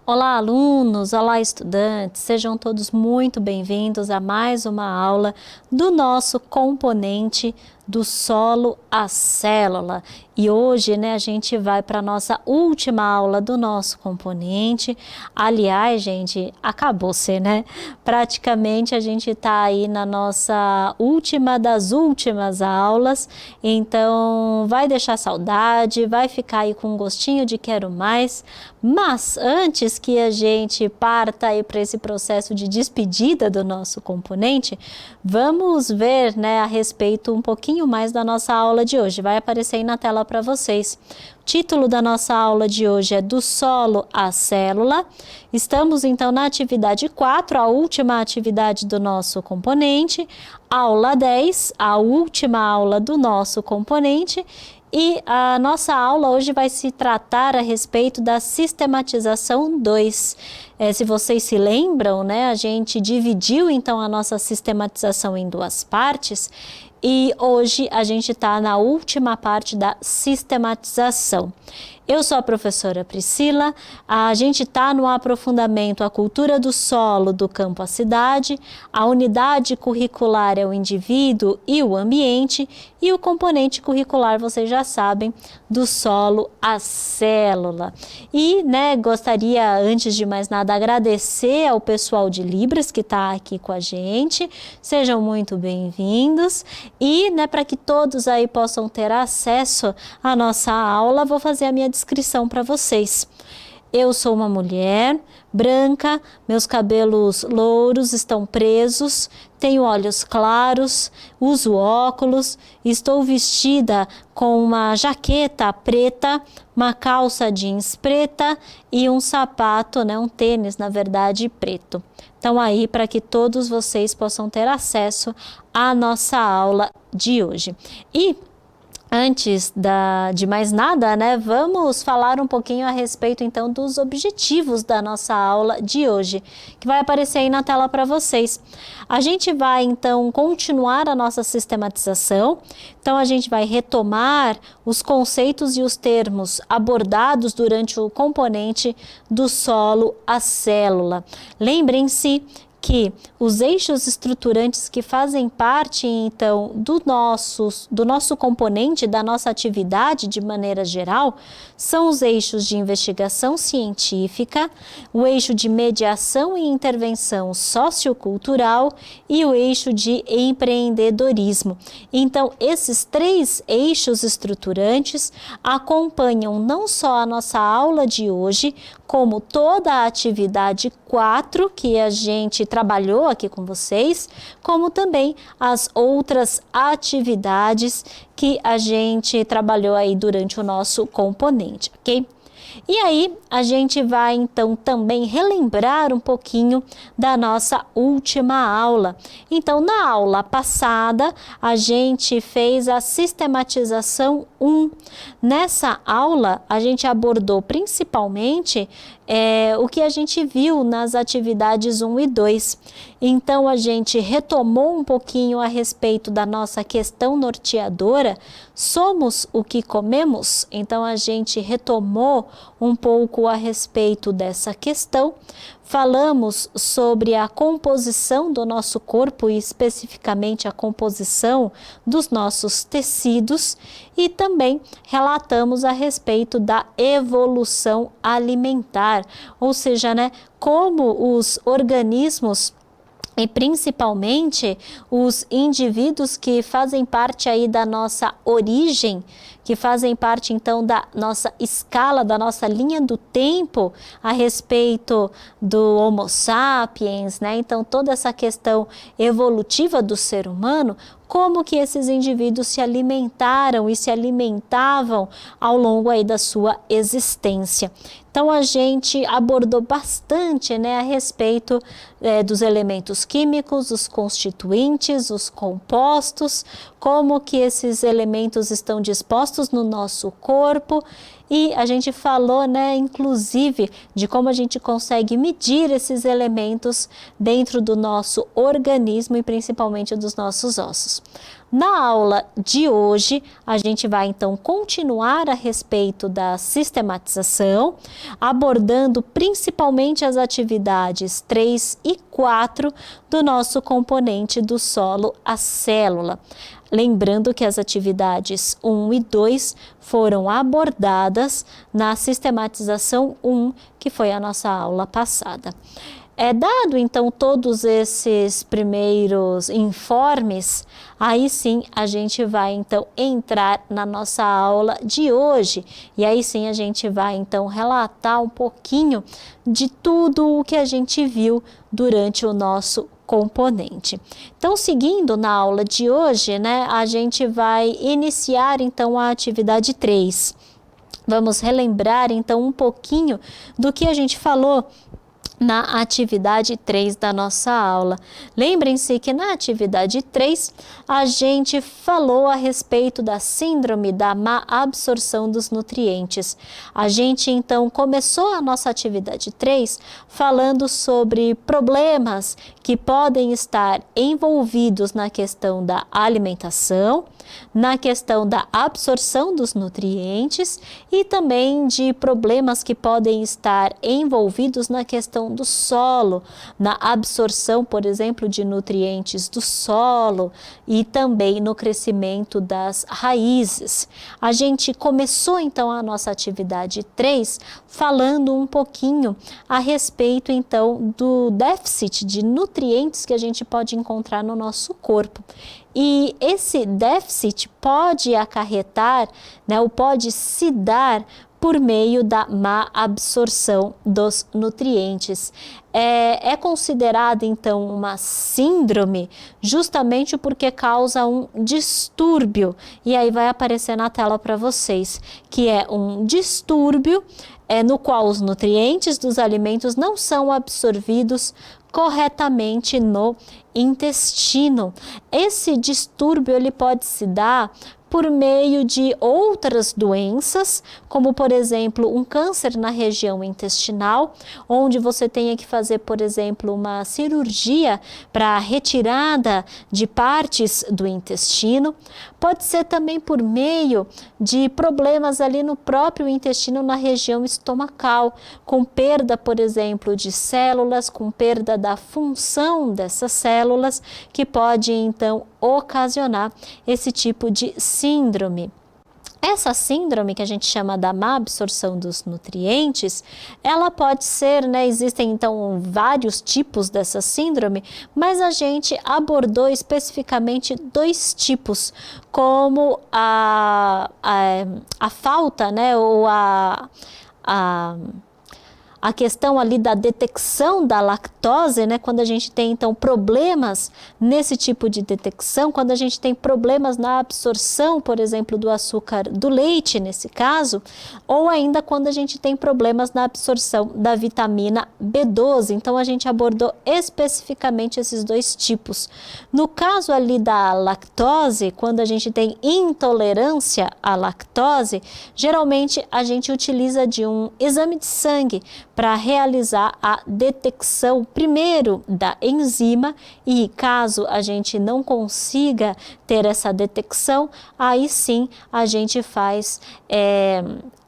Olá, alunos! Olá, estudantes! Sejam todos muito bem-vindos a mais uma aula do nosso componente do solo à célula. E hoje, a gente vai para a nossa última aula do nosso componente. Aliás, gente, acabou-se, Praticamente a gente está aí na nossa última das últimas aulas, então vai deixar saudade, vai ficar aí com um gostinho de quero mais, mas antes que a gente parta aí para esse processo de despedida do nosso componente, vamos ver, a respeito um pouquinho mais da nossa aula de hoje. Vai aparecer aí na tela para vocês. O título da nossa aula de hoje é do solo à célula. Estamos então na atividade 4, a última atividade do nosso componente, aula 10, a última aula do nosso componente. E a nossa aula hoje vai se tratar a respeito da sistematização 2. Se vocês se lembram, a gente dividiu então a nossa sistematização em duas partes e hoje a gente está na última parte da sistematização. Eu sou a professora Priscila, a gente está no aprofundamento a cultura do solo, do campo à cidade, a unidade curricular é o indivíduo e o ambiente, e o componente curricular, vocês já sabem, do solo à célula. E, gostaria, antes de mais nada, agradecer ao pessoal de Libras que está aqui com a gente, sejam muito bem-vindos, e, para que todos aí possam ter acesso à nossa aula, vou fazer a minha descrição para vocês. Eu sou uma mulher branca, meus cabelos louros estão presos, tenho olhos claros, uso óculos, estou vestida com uma jaqueta preta, uma calça jeans preta e um sapato, um tênis, na verdade, preto. Então aí para que todos vocês possam ter acesso à nossa aula de hoje. E antes de mais nada, vamos falar um pouquinho a respeito então dos objetivos da nossa aula de hoje, que vai aparecer aí na tela para vocês. A gente vai então continuar a nossa sistematização, então a gente vai retomar os conceitos e os termos abordados durante o componente do solo à célula. Lembrem-se que os eixos estruturantes que fazem parte, então, do nosso componente, da nossa atividade de maneira geral, são os eixos de investigação científica, o eixo de mediação e intervenção sociocultural e o eixo de empreendedorismo. Então, esses três eixos estruturantes acompanham não só a nossa aula de hoje, como toda a atividade 4 que a gente trabalhou aqui com vocês, como também as outras atividades que a gente trabalhou aí durante o nosso componente, ok? E aí, a gente vai então também relembrar um pouquinho da nossa última aula. Então, na aula passada, a gente fez a sistematização 1. Nessa aula, a gente abordou principalmente o que a gente viu nas atividades 1 e 2. Então, a gente retomou um pouquinho a respeito da nossa questão norteadora, somos o que comemos? Então, a gente retomou um pouco a respeito dessa questão. Falamos sobre a composição do nosso corpo e especificamente a composição dos nossos tecidos e também relatamos a respeito da evolução alimentar, ou seja, como os organismos e principalmente os indivíduos que fazem parte aí da nossa origem, que fazem parte então da nossa escala, da nossa linha do tempo a respeito do Homo sapiens, Então toda essa questão evolutiva do ser humano, como que esses indivíduos se alimentaram e se alimentavam ao longo aí da sua existência. Então a gente abordou bastante a respeito dos elementos químicos, os constituintes, os compostos, como que esses elementos estão dispostos no nosso corpo e a gente falou, né, inclusive, de como a gente consegue medir esses elementos dentro do nosso organismo e principalmente dos nossos ossos. Na aula de hoje, a gente vai então continuar a respeito da sistematização, abordando principalmente as atividades 3 e 4 do nosso componente do solo, a célula. Lembrando que as atividades 1 e 2 foram abordadas na sistematização 1, que foi a nossa aula passada. Dado então todos esses primeiros informes, aí sim a gente vai então entrar na nossa aula de hoje e aí sim a gente vai então relatar um pouquinho de tudo o que a gente viu durante o nosso componente. Então, seguindo na aula de hoje, né, a gente vai iniciar então a atividade 3. Vamos relembrar então um pouquinho do que a gente falou na atividade 3 da nossa aula. Lembrem-se que na atividade 3 a gente falou a respeito da síndrome da má absorção dos nutrientes. A gente então começou a nossa atividade 3 falando sobre problemas que podem estar envolvidos na questão da alimentação, na questão da absorção dos nutrientes e também de problemas que podem estar envolvidos na questão do solo, na absorção, por exemplo, de nutrientes do solo e também no crescimento das raízes. A gente começou então a nossa atividade 3 falando um pouquinho a respeito então do déficit de nutrientes que a gente pode encontrar no nosso corpo. E esse déficit pode acarretar, né, ou pode se dar por meio da má absorção dos nutrientes. É considerada então uma síndrome justamente porque causa um distúrbio, e aí vai aparecer na tela para vocês, que é um distúrbio no qual os nutrientes dos alimentos não são absorvidos corretamente no intestino. Esse distúrbio ele pode se dar por meio de outras doenças, como por exemplo um câncer na região intestinal, onde você tenha que fazer, por exemplo, uma cirurgia para a retirada de partes do intestino. Pode ser também por meio de problemas ali no próprio intestino, na região estomacal, com perda, por exemplo, de células, com perda da função dessas células, que pode então ocasionar esse tipo de síndrome. Essa síndrome, que a gente chama da má absorção dos nutrientes, ela pode ser, né, existem então vários tipos dessa síndrome, mas a gente abordou especificamente 2 tipos, como a falta, né, ou a questão ali da detecção da lactose, né? Quando a gente tem então problemas nesse tipo de detecção, quando a gente tem problemas na absorção, por exemplo, do açúcar do leite nesse caso, ou ainda quando a gente tem problemas na absorção da vitamina B12. Então a gente abordou especificamente esses 2 tipos. No caso ali da lactose, quando a gente tem intolerância à lactose, geralmente a gente utiliza de um exame de sangue para realizar a detecção primeiro da enzima, e caso a gente não consiga ter essa detecção, aí sim a gente faz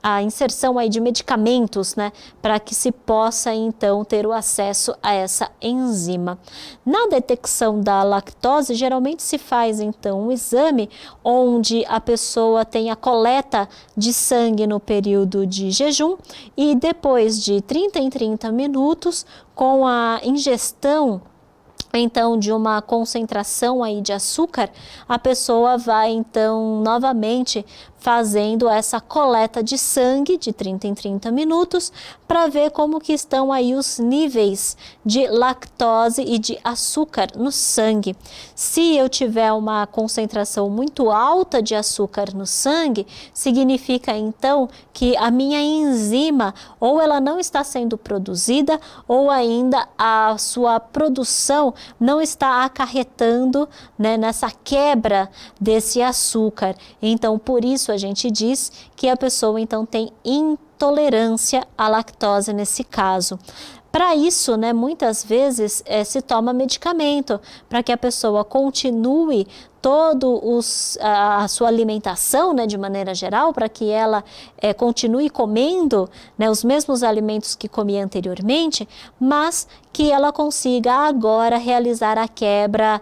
a inserção aí de medicamentos, né, para que se possa então ter o acesso a essa enzima. Na detecção da lactose, geralmente se faz então um exame onde a pessoa tem a coleta de sangue no período de jejum e depois de 30 em 30 minutos, com a ingestão então de uma concentração aí de açúcar, a pessoa vai então novamente fazendo essa coleta de sangue de 30 em 30 minutos para ver como que estão aí os níveis de lactose e de açúcar no sangue. Se eu tiver uma concentração muito alta de açúcar no sangue, significa então que a minha enzima ou ela não está sendo produzida ou ainda a sua produção não está acarretando, né, nessa quebra desse açúcar. Então, por isso isso a gente diz que a pessoa então tem intolerância à lactose nesse caso. Para isso, né, muitas vezes se toma medicamento para que a pessoa continue a sua alimentação, né, de maneira geral, para que ela continue comendo, né, os mesmos alimentos que comia anteriormente, mas que ela consiga agora realizar a quebra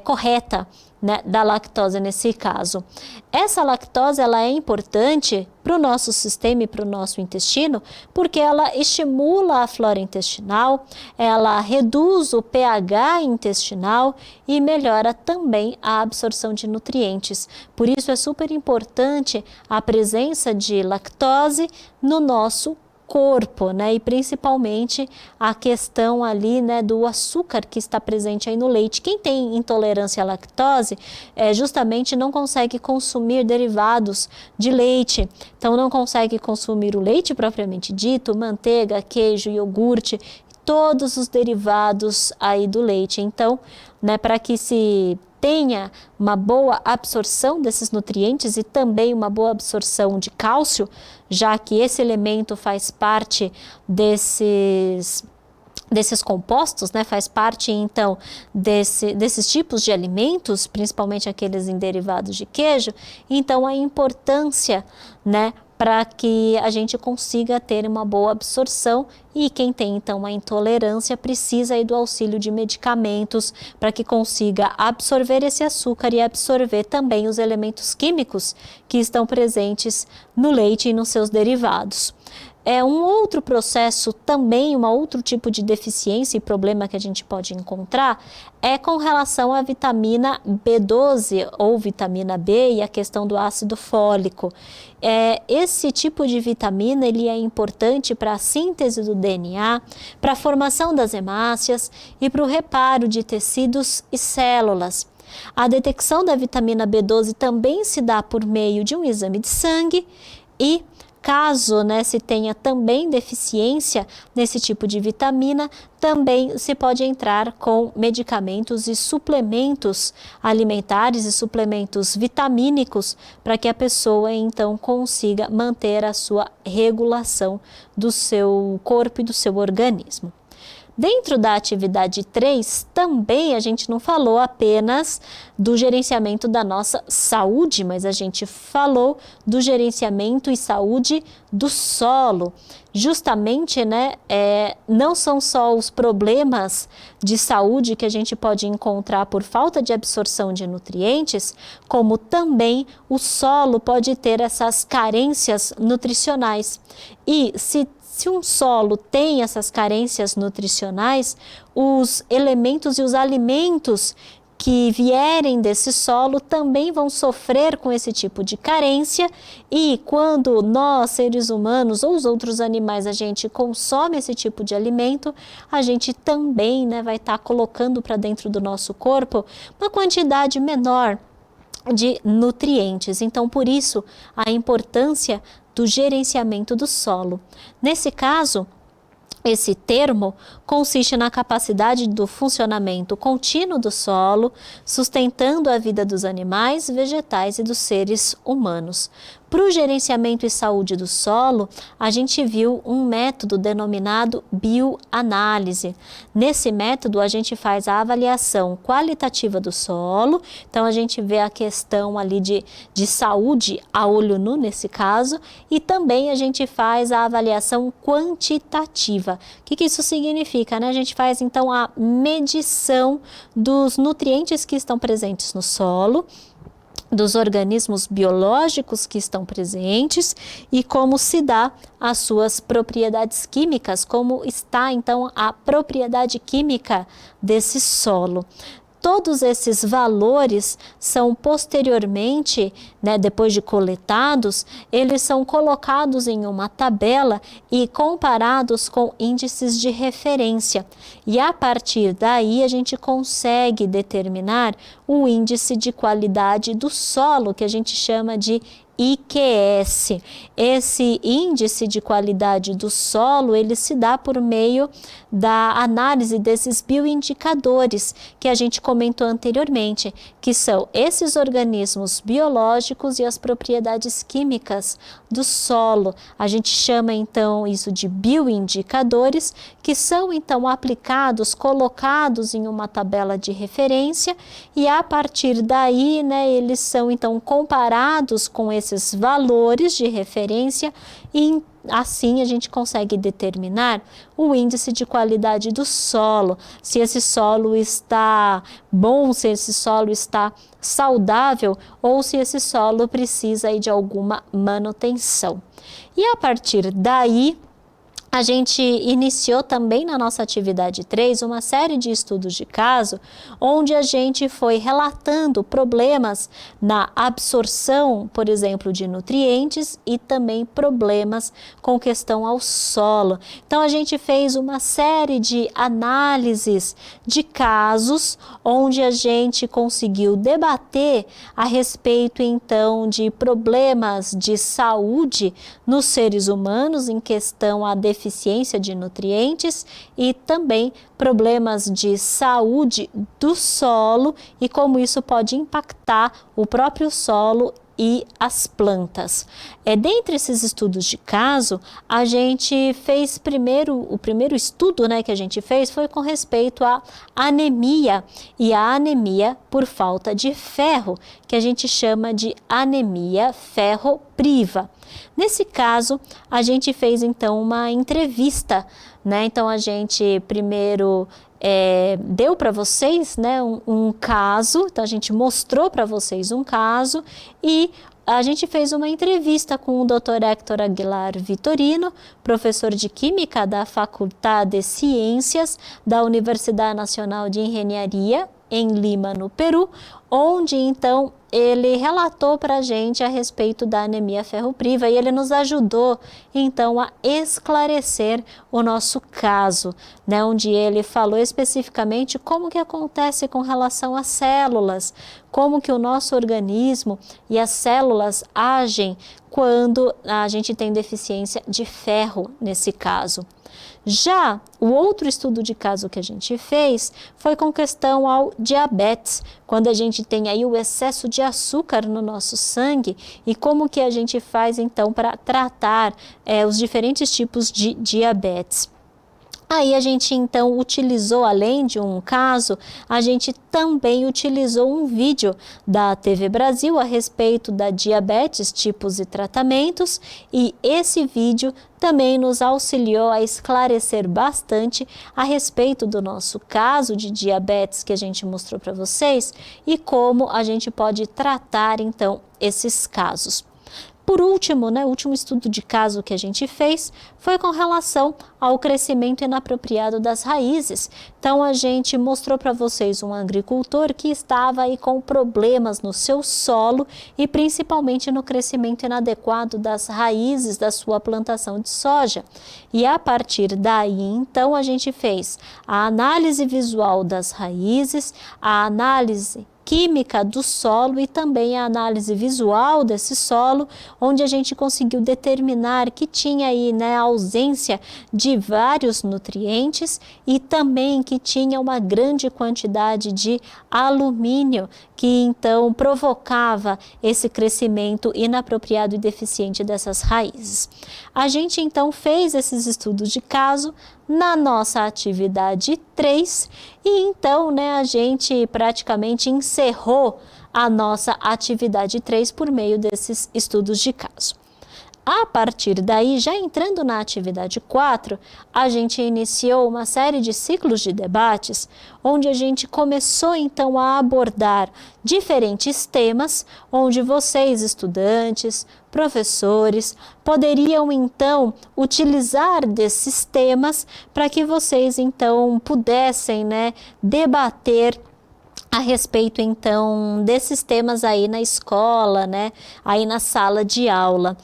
correta, né, da lactose nesse caso. Essa lactose ela é importante para o nosso sistema e para o nosso intestino, porque ela estimula a flora intestinal, ela reduz o pH intestinal e melhora também a absorção de nutrientes. Por isso é super importante a presença de lactose no nosso corpo, né? E principalmente a questão ali, né, do açúcar que está presente aí no leite. Quem tem intolerância à lactose justamente não consegue consumir derivados de leite, então não consegue consumir o leite propriamente dito, manteiga, queijo, iogurte, todos os derivados aí do leite. Então, né, para que se tenha uma boa absorção desses nutrientes e também uma boa absorção de cálcio, já que esse elemento faz parte desses compostos, né, faz parte então desses tipos de alimentos, principalmente aqueles em derivados de queijo. Então a importância, né, para que a gente consiga ter uma boa absorção, e quem tem então a intolerância precisa aí do auxílio de medicamentos para que consiga absorver esse açúcar e absorver também os elementos químicos que estão presentes no leite e nos seus derivados. Um outro processo também, um outro tipo de deficiência e problema que a gente pode encontrar é com relação à vitamina B12 ou vitamina B e a questão do ácido fólico. Esse tipo de vitamina ele é importante para a síntese do DNA, para a formação das hemácias e para o reparo de tecidos e células. A detecção da vitamina B12 também se dá por meio de um exame de sangue e caso, né, se tenha também deficiência nesse tipo de vitamina, também se pode entrar com medicamentos e suplementos alimentares e suplementos vitamínicos para que a pessoa então consiga manter a sua regulação do seu corpo e do seu organismo. Dentro da atividade 3, também a gente não falou apenas do gerenciamento da nossa saúde, mas a gente falou do gerenciamento e saúde do solo. Justamente, né, não são só os problemas de saúde que a gente pode encontrar por falta de absorção de nutrientes, como também o solo pode ter essas carências nutricionais. E se um solo tem essas carências nutricionais, os elementos e os alimentos que vierem desse solo também vão sofrer com esse tipo de carência, e quando nós, seres humanos ou os outros animais, a gente consome esse tipo de alimento, a gente também, né, vai estar colocando para dentro do nosso corpo uma quantidade menor de nutrientes. Então, por isso, a importância do gerenciamento do solo. Nesse caso, esse termo consiste na capacidade do funcionamento contínuo do solo, sustentando a vida dos animais, vegetais e dos seres humanos. Para o gerenciamento e saúde do solo, a gente viu um método denominado bioanálise. Nesse método, a gente faz a avaliação qualitativa do solo, então a gente vê a questão ali de saúde a olho nu nesse caso, e também a gente faz a avaliação quantitativa. O que isso significa, né? A gente faz então a medição dos nutrientes que estão presentes no solo, dos organismos biológicos que estão presentes e como se dá as suas propriedades químicas, como está então a propriedade química desse solo. Todos esses valores são posteriormente, né, depois de coletados, eles são colocados em uma tabela e comparados com índices de referência. E a partir daí a gente consegue determinar o índice de qualidade do solo, que a gente chama de IQS. Esse índice de qualidade do solo, ele se dá por meio da análise desses bioindicadores que a gente comentou anteriormente, que são esses organismos biológicos e as propriedades químicas do solo. A gente chama então isso de bioindicadores, que são então aplicados, colocados em uma tabela de referência, e a partir daí, né, eles são então comparados com esses valores de referência e assim a gente consegue determinar o índice de qualidade do solo, se esse solo está bom, se esse solo está saudável ou se esse solo precisa aí de alguma manutenção. E a partir daí, a gente iniciou também na nossa atividade 3 uma série de estudos de caso, onde a gente foi relatando problemas na absorção, por exemplo, de nutrientes e também problemas com questão ao solo. Então, a gente fez uma série de análises de casos, onde a gente conseguiu debater a respeito, então, de problemas de saúde nos seres humanos em questão à deficiência de nutrientes e também problemas de saúde do solo e como isso pode impactar o próprio solo e as plantas. Dentre esses estudos de caso, a gente fez o primeiro estudo, né, que a gente fez foi com respeito à anemia, e a anemia por falta de ferro, que a gente chama de anemia ferropriva. Nesse caso, a gente fez então uma entrevista, né? Então a gente primeiro deu para vocês, né, um caso, então a gente mostrou para vocês um caso e a gente fez uma entrevista com o Dr. Héctor Aguilar Vitorino, professor de Química da Faculdade de Ciências da Universidade Nacional de Engenharia, em Lima, no Peru, onde então ele relatou para a gente a respeito da anemia ferropriva e ele nos ajudou então a esclarecer o nosso caso, né, onde ele falou especificamente como que acontece com relação às células, como que o nosso organismo e as células agem quando a gente tem deficiência de ferro nesse caso. Já o outro estudo de caso que a gente fez foi com questão ao diabetes, quando a gente tem aí o excesso de açúcar no nosso sangue e como que a gente faz então para tratar os diferentes tipos de diabetes. Aí a gente então utilizou, além de um caso, a gente também utilizou um vídeo da TV Brasil a respeito da diabetes, tipos e tratamentos, e esse vídeo também nos auxiliou a esclarecer bastante a respeito do nosso caso de diabetes que a gente mostrou para vocês e como a gente pode tratar então esses casos. Por último, né, o último estudo de caso que a gente fez foi com relação ao crescimento inapropriado das raízes. Então, a gente mostrou para vocês um agricultor que estava aí com problemas no seu solo e principalmente no crescimento inadequado das raízes da sua plantação de soja. E a partir daí, então, a gente fez a análise visual das raízes, a análise química do solo e também a análise visual desse solo, onde a gente conseguiu determinar que tinha aí, né, a ausência de vários nutrientes e também que tinha uma grande quantidade de alumínio, que então provocava esse crescimento inapropriado e deficiente dessas raízes. A gente então fez esses estudos de caso na nossa atividade 3 e então, né, a gente praticamente encerrou a nossa atividade 3 por meio desses estudos de caso. A partir daí, já entrando na atividade 4, a gente iniciou uma série de ciclos de debates, onde a gente começou então a abordar diferentes temas, onde vocês, estudantes, professores, poderiam então utilizar desses temas para que vocês então pudessem, né, debater a respeito então desses temas aí na escola, né, aí na sala de aula.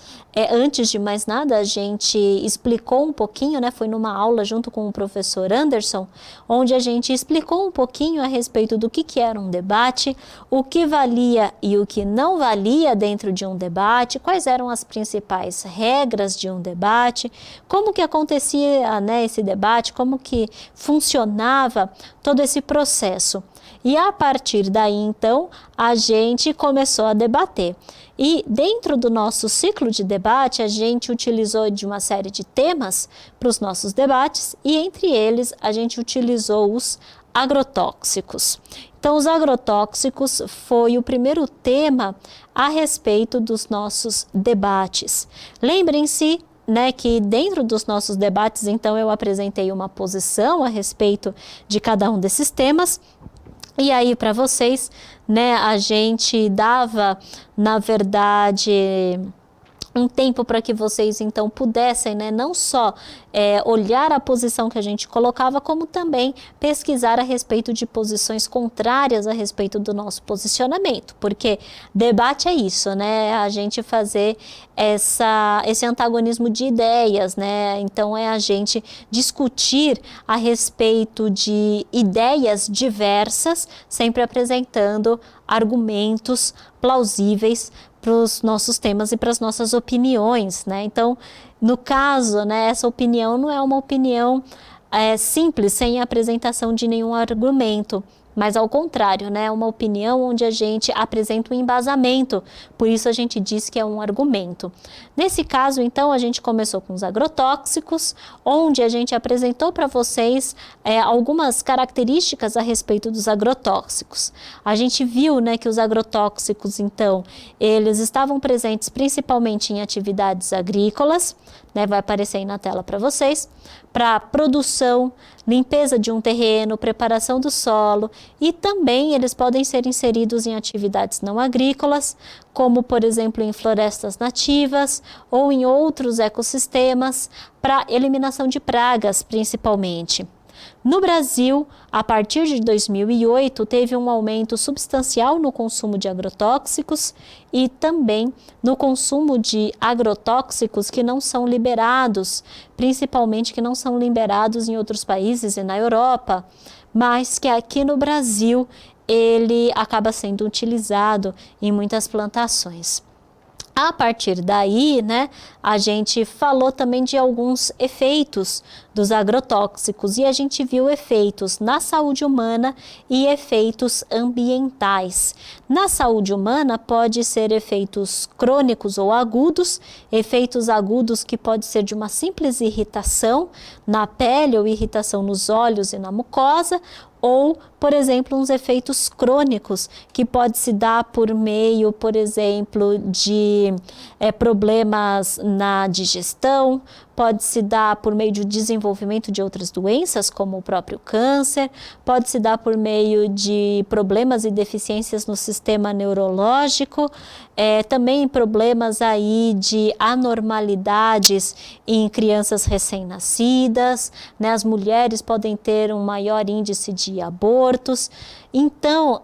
Antes de mais nada, a gente explicou um pouquinho, né, foi numa aula junto com o professor Anderson, onde a gente explicou um pouquinho a respeito do que era um debate, o que valia e o que não valia dentro de um debate, quais eram as principais regras de um debate, como que acontecia, né, esse debate, como que funcionava todo esse processo. E a partir daí, então, a gente começou a debater. E dentro do nosso ciclo de debate, a gente utilizou de uma série de temas para os nossos debates e entre eles a gente utilizou os agrotóxicos. Então, os agrotóxicos foi o primeiro tema a respeito dos nossos debates. Lembrem-se, né, que dentro dos nossos debates, então, eu apresentei uma posição a respeito de cada um desses temas. E aí, para vocês, né, a gente dava, na verdade, um tempo para que vocês então pudessem, né, não só olhar a posição que a gente colocava, como também pesquisar a respeito de posições contrárias a respeito do nosso posicionamento, porque debate é isso, né, a gente fazer esse antagonismo de ideias, né, então é a gente discutir a respeito de ideias diversas, sempre apresentando argumentos plausíveis para os nossos temas e para as nossas opiniões, né? Então, no caso, né, essa opinião não é uma opinião simples, sem a apresentação de nenhum argumento, mas ao contrário, né, é uma opinião onde a gente apresenta um embasamento, por isso a gente diz que é um argumento. Nesse caso, então, a gente começou com os agrotóxicos, onde a gente apresentou para vocês algumas características a respeito dos agrotóxicos. A gente viu, né, que os agrotóxicos, então, eles estavam presentes principalmente em atividades agrícolas, né, vai aparecer aí na tela para vocês, para produção, limpeza de um terreno, preparação do solo e também eles podem ser inseridos em atividades não agrícolas, como por exemplo em florestas nativas ou em outros ecossistemas, para eliminação de pragas principalmente. No Brasil, a partir de 2008, teve um aumento substancial no consumo de agrotóxicos e também no consumo de agrotóxicos que não são liberados, principalmente que não são liberados em outros países e na Europa, mas que aqui no Brasil ele acaba sendo utilizado em muitas plantações. A partir daí, né, a gente falou também de alguns efeitos dos agrotóxicos e a gente viu efeitos na saúde humana e efeitos ambientais. Na saúde humana pode ser efeitos crônicos ou agudos, efeitos agudos que pode ser de uma simples irritação na pele ou irritação nos olhos e na mucosa, ou, por exemplo, uns efeitos crônicos que pode se dar por meio, por exemplo, de problemas na digestão, pode se dar por meio de desenvolvimento de outras doenças, como o próprio câncer, pode se dar por meio de problemas e deficiências no sistema neurológico, também problemas aí de anormalidades em crianças recém-nascidas, né? As mulheres podem ter um maior índice de abortos. Então,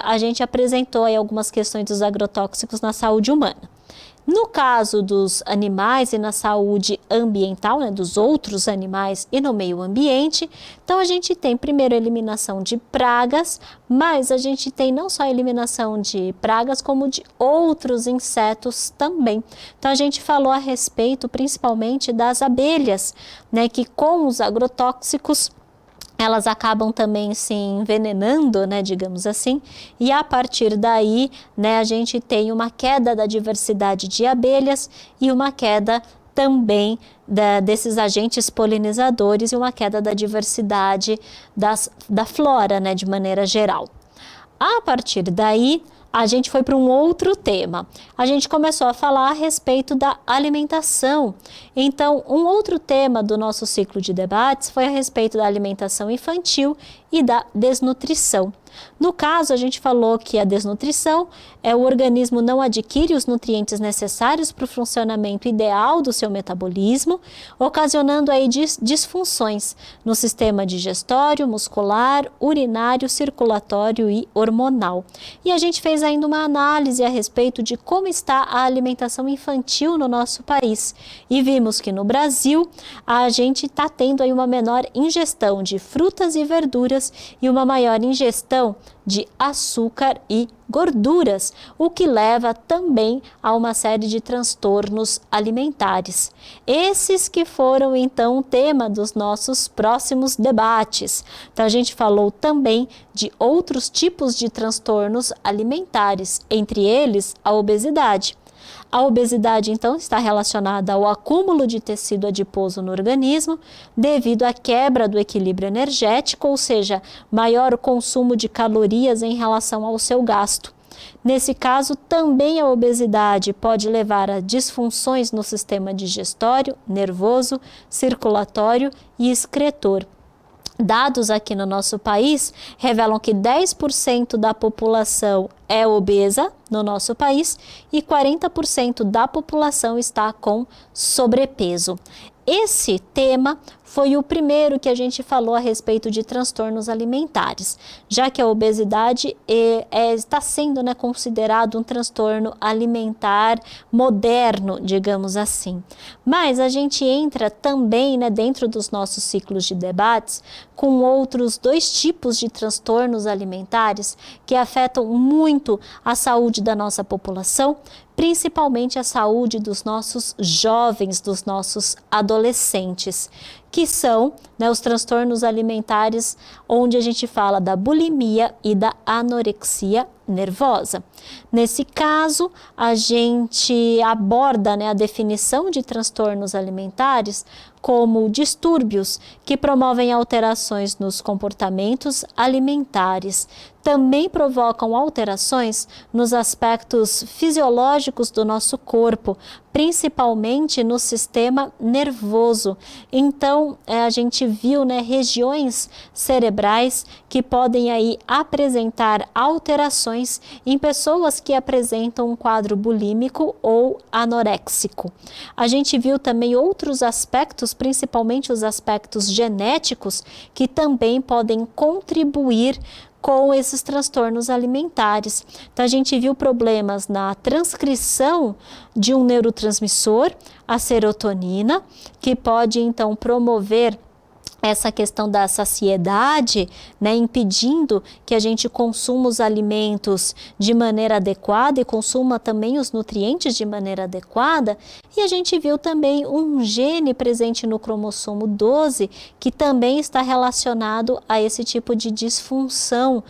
a gente apresentou aí algumas questões dos agrotóxicos na saúde humana. No caso dos animais e na saúde ambiental, né, dos outros animais e no meio ambiente, então a gente tem primeiro a eliminação de pragas, mas a gente tem não só a eliminação de pragas, como de outros insetos também. Então a gente falou a respeito principalmente das abelhas, né, que com os agrotóxicos elas acabam também se envenenando, né, digamos assim, e a partir daí, né, a gente tem uma queda da diversidade de abelhas e uma queda também desses agentes polinizadores e uma queda da diversidade da flora, né, de maneira geral. A partir daí, a gente foi para um outro tema. A gente começou a falar a respeito da alimentação. Então, um outro tema do nosso ciclo de debates foi a respeito da alimentação infantil e da desnutrição. No caso, a gente falou que a desnutrição é o organismo não adquire os nutrientes necessários para o funcionamento ideal do seu metabolismo, ocasionando aí disfunções no sistema digestório, muscular, urinário, circulatório e hormonal. E a gente fez ainda uma análise a respeito de como está a alimentação infantil no nosso país. E vimos que no Brasil a gente está tendo aí uma menor ingestão de frutas e verduras e uma maior ingestão de açúcar e gorduras, o que leva também a uma série de transtornos alimentares. Esses que foram então o tema dos nossos próximos debates. Então a gente falou também de outros tipos de transtornos alimentares, entre eles a obesidade. A obesidade, então, está relacionada ao acúmulo de tecido adiposo no organismo devido à quebra do equilíbrio energético, ou seja, maior consumo de calorias em relação ao seu gasto. Nesse caso, também a obesidade pode levar a disfunções no sistema digestório, nervoso, circulatório e excretor. Dados aqui no nosso país revelam que 10% da população é obesa no nosso país e 40% da população está com sobrepeso. Esse tema foi o primeiro que a gente falou a respeito de transtornos alimentares, já que a obesidade está sendo considerado um transtorno alimentar moderno, digamos assim. Mas a gente entra também dentro dos nossos ciclos de debates com outros dois tipos de transtornos alimentares que afetam muito a saúde da nossa população, principalmente a saúde dos nossos jovens, dos nossos adolescentes, que são os transtornos alimentares onde a gente fala da bulimia e da anorexia nervosa. Nesse caso, a gente aborda a definição de transtornos alimentares como distúrbios que promovem alterações nos comportamentos alimentares. Também provocam alterações nos aspectos fisiológicos do nosso corpo, principalmente no sistema nervoso. Então, a gente viu regiões cerebrais que podem aí apresentar alterações em pessoas que apresentam um quadro bulímico ou anoréxico. A gente viu também outros aspectos, principalmente os aspectos genéticos, que também podem contribuir com esses transtornos alimentares. Então, a gente viu problemas na transcrição de um neurotransmissor, a serotonina, que pode então promover essa questão da saciedade, impedindo que a gente consuma os alimentos de maneira adequada e consuma também os nutrientes de maneira adequada. E a gente viu também um gene presente no cromossomo 12, que também está relacionado a esse tipo de disfunção,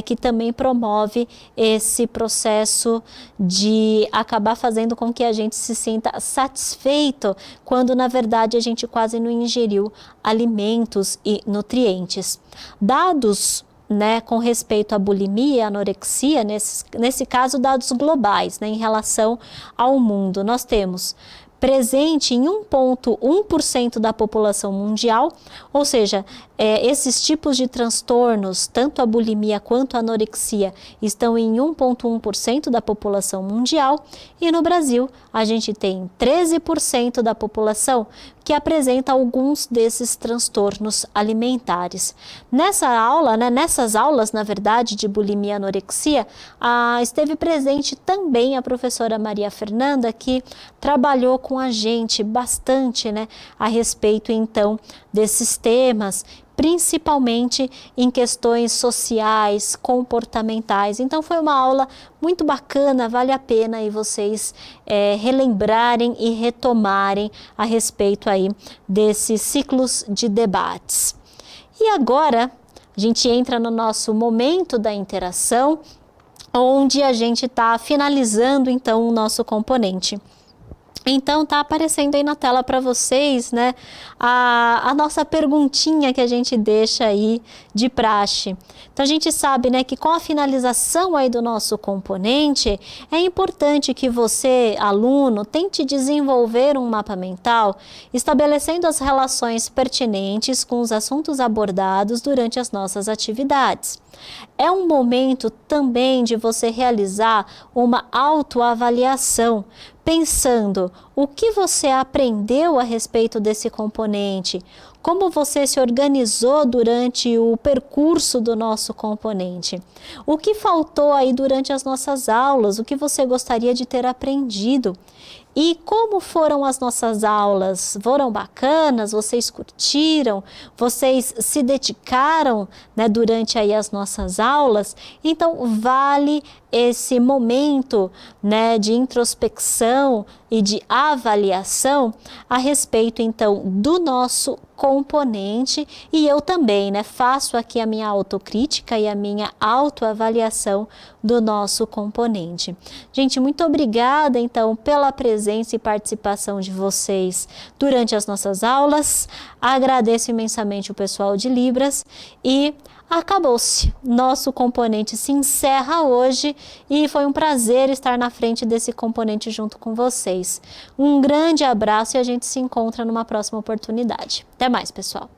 que também promove esse processo de acabar fazendo com que a gente se sinta satisfeito, quando na verdade a gente quase não ingeriu alimentos e nutrientes. Dados com respeito à bulimia e anorexia, nesse caso dados globais, em relação ao mundo, nós temos presente em 1,1% da população mundial, ou seja, esses tipos de transtornos, tanto a bulimia quanto a anorexia, estão em 1,1% da população mundial, e no Brasil a gente tem 13% da população que apresenta alguns desses transtornos alimentares. Nessas aulas, na verdade, de bulimia e anorexia, esteve presente também a professora Maria Fernanda, que trabalhou com a gente bastante, a respeito então desses temas, principalmente em questões sociais, comportamentais. Então foi uma aula muito bacana, vale a pena aí vocês relembrarem e retomarem a respeito aí desses ciclos de debates. E agora a gente entra no nosso momento da interação, onde a gente está finalizando então o nosso componente. Então tá aparecendo aí na tela para vocês, né, a nossa perguntinha que a gente deixa aí de praxe. Então a gente sabe, né, que com a finalização aí do nosso componente, é importante que você, aluno, tente desenvolver um mapa mental, estabelecendo as relações pertinentes com os assuntos abordados durante as nossas atividades. É um momento também de você realizar uma autoavaliação, pensando o que você aprendeu a respeito desse componente, como você se organizou durante o percurso do nosso componente, o que faltou aí durante as nossas aulas, o que você gostaria de ter aprendido. E como foram as nossas aulas? Foram bacanas? Vocês curtiram? Vocês se dedicaram, né, durante aí as nossas aulas? Então, vale esse momento, né, de introspecção e de avaliação a respeito, então, do nosso componente. E eu também, né, faço aqui a minha autocrítica e a minha autoavaliação do nosso componente. Gente, muito obrigada, então, pela presença e participação de vocês durante as nossas aulas. Agradeço imensamente o pessoal de Libras e acabou-se. Nosso componente se encerra hoje e foi um prazer estar na frente desse componente junto com vocês. Um grande abraço e a gente se encontra numa próxima oportunidade. Até mais, pessoal!